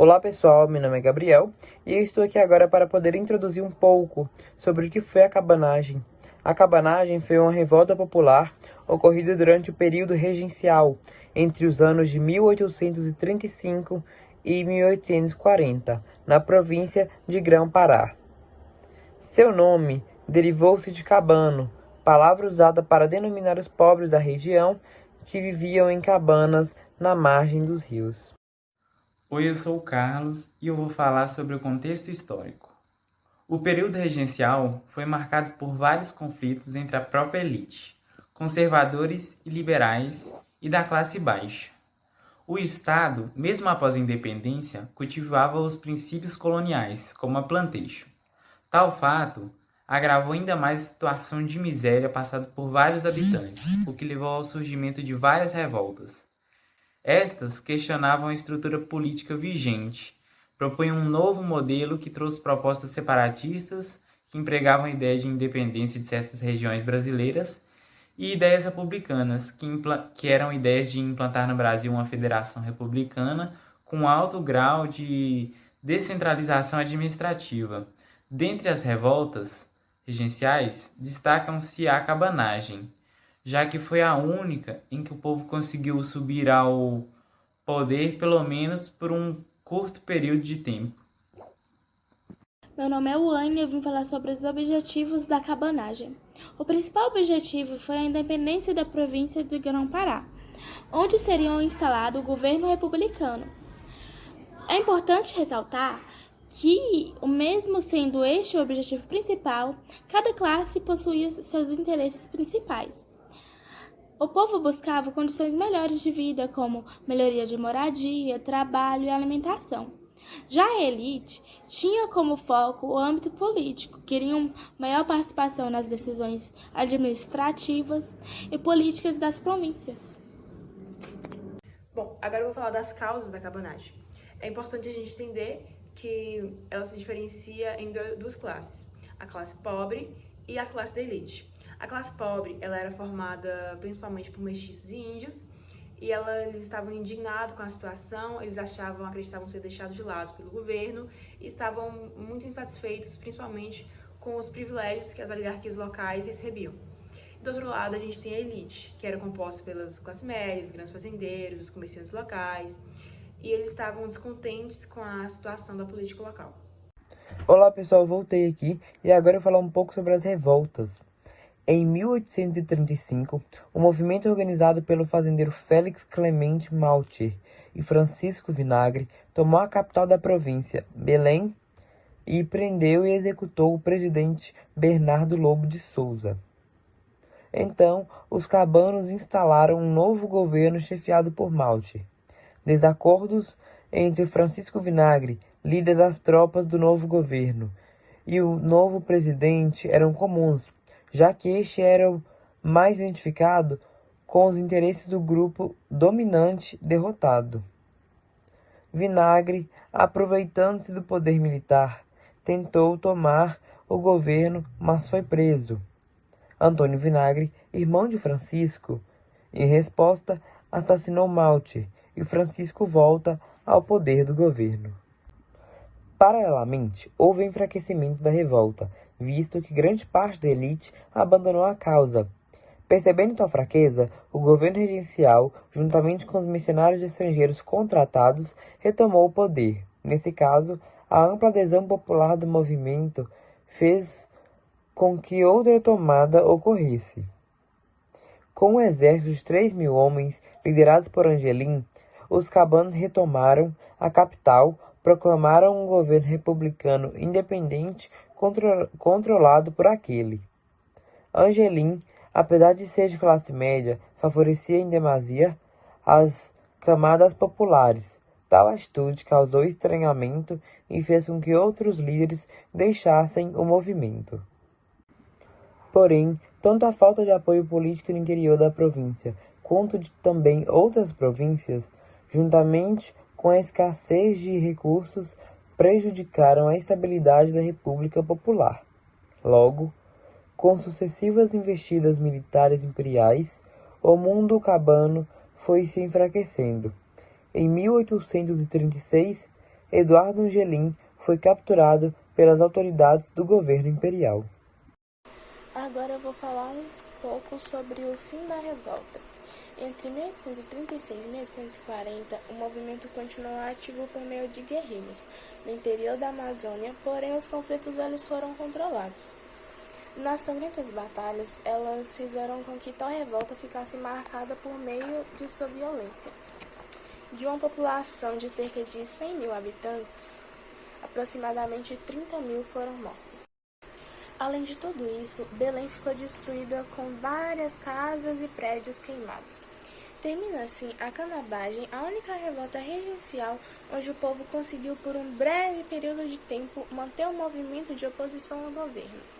Olá pessoal, meu nome é Gabriel e eu estou aqui agora para poder introduzir um pouco sobre o que foi a cabanagem. A cabanagem foi uma revolta popular ocorrida durante o período regencial, entre os anos de 1835 e 1840, na província de Grão-Pará. Seu nome derivou-se de cabano, palavra usada para denominar os pobres da região que viviam em cabanas na margem dos rios. Oi, eu sou o Carlos e eu vou falar sobre o contexto histórico. O período regencial foi marcado por vários conflitos entre a própria elite, conservadores e liberais, e da classe baixa. O Estado, mesmo após a independência, cultivava os princípios coloniais, como a plantation. Tal fato agravou ainda mais a situação de miséria passada por vários habitantes, o que levou ao surgimento de várias revoltas. Estas questionavam a estrutura política vigente, propunham um novo modelo que trouxe propostas separatistas, que empregavam a ideia de independência de certas regiões brasileiras, e ideias republicanas, que eram ideias de implantar no Brasil uma federação republicana com alto grau de descentralização administrativa. Dentre as revoltas regenciais, destacam-se a cabanagem, já que foi a única em que o povo conseguiu subir ao poder, pelo menos por um curto período de tempo. Meu nome é Wayne e eu vim falar sobre os objetivos da cabanagem. O principal objetivo foi a independência da província de Grão-Pará, onde seria instalado o governo republicano. É importante ressaltar que, mesmo sendo este o objetivo principal, cada classe possuía seus interesses principais. O povo buscava condições melhores de vida, como melhoria de moradia, trabalho e alimentação. Já a elite tinha como foco o âmbito político, queriam maior participação nas decisões administrativas e políticas das províncias. Bom, agora eu vou falar das causas da cabanagem. É importante a gente entender que ela se diferencia em duas classes, a classe pobre e a classe da elite. A classe pobre, ela era formada principalmente por mestiços e índios, e eles estavam indignados com a situação, eles acreditavam ser deixados de lado pelo governo e estavam muito insatisfeitos, principalmente com os privilégios que as oligarquias locais recebiam. Do outro lado, a gente tem a elite, que era composta pelas classes médias, grandes fazendeiros, os comerciantes locais, e eles estavam descontentes com a situação da política local. Olá pessoal, voltei aqui e agora eu vou falar um pouco sobre as revoltas. Em 1835, o movimento organizado pelo fazendeiro Félix Clemente Malcher e Francisco Vinagre tomou a capital da província, Belém, e prendeu e executou o presidente Bernardo Lobo de Souza. Então, os cabanos instalaram um novo governo chefiado por Malcher. Desacordos entre Francisco Vinagre, líder das tropas do novo governo, e o novo presidente eram comuns, já que este era o mais identificado com os interesses do grupo dominante derrotado. Vinagre, aproveitando-se do poder militar, tentou tomar o governo, mas foi preso. Antônio Vinagre, irmão de Francisco, em resposta, assassinou Malcher e Francisco volta ao poder do governo. Paralelamente, houve enfraquecimento da revolta, visto que grande parte da elite abandonou a causa. Percebendo tal fraqueza, o governo regencial, juntamente com os mercenários estrangeiros contratados, retomou o poder. Nesse caso, a ampla adesão popular do movimento fez com que outra tomada ocorresse. Com um exército de 3.000 homens, liderados por Angelim, os cabanos retomaram a capital, proclamaram um governo republicano independente controlado por aquele. Angelim, apesar de ser de classe média, favorecia em demasia as camadas populares. Tal atitude causou estranhamento e fez com que outros líderes deixassem o movimento. Porém, tanto a falta de apoio político no interior da província, quanto de também outras províncias, juntamente com a escassez de recursos, prejudicaram a estabilidade da República Popular. Logo, com sucessivas investidas militares imperiais, o mundo cabano foi se enfraquecendo. Em 1836, Eduardo Angelim foi capturado pelas autoridades do governo imperial. Agora eu vou falar um pouco sobre o fim da revolta. Entre 1836 e 1840, o movimento continuou ativo por meio de guerrilhas no interior da Amazônia, porém os conflitos eles foram controlados. Nas sangrentas batalhas, elas fizeram com que tal revolta ficasse marcada por meio de sua violência. De uma população de cerca de 100 mil habitantes, aproximadamente 30 mil foram mortos. Além de tudo isso, Belém ficou destruída com várias casas e prédios queimados. Termina assim a Canabagem, a única revolta regencial onde o povo conseguiu por um breve período de tempo manter o movimento de oposição ao governo.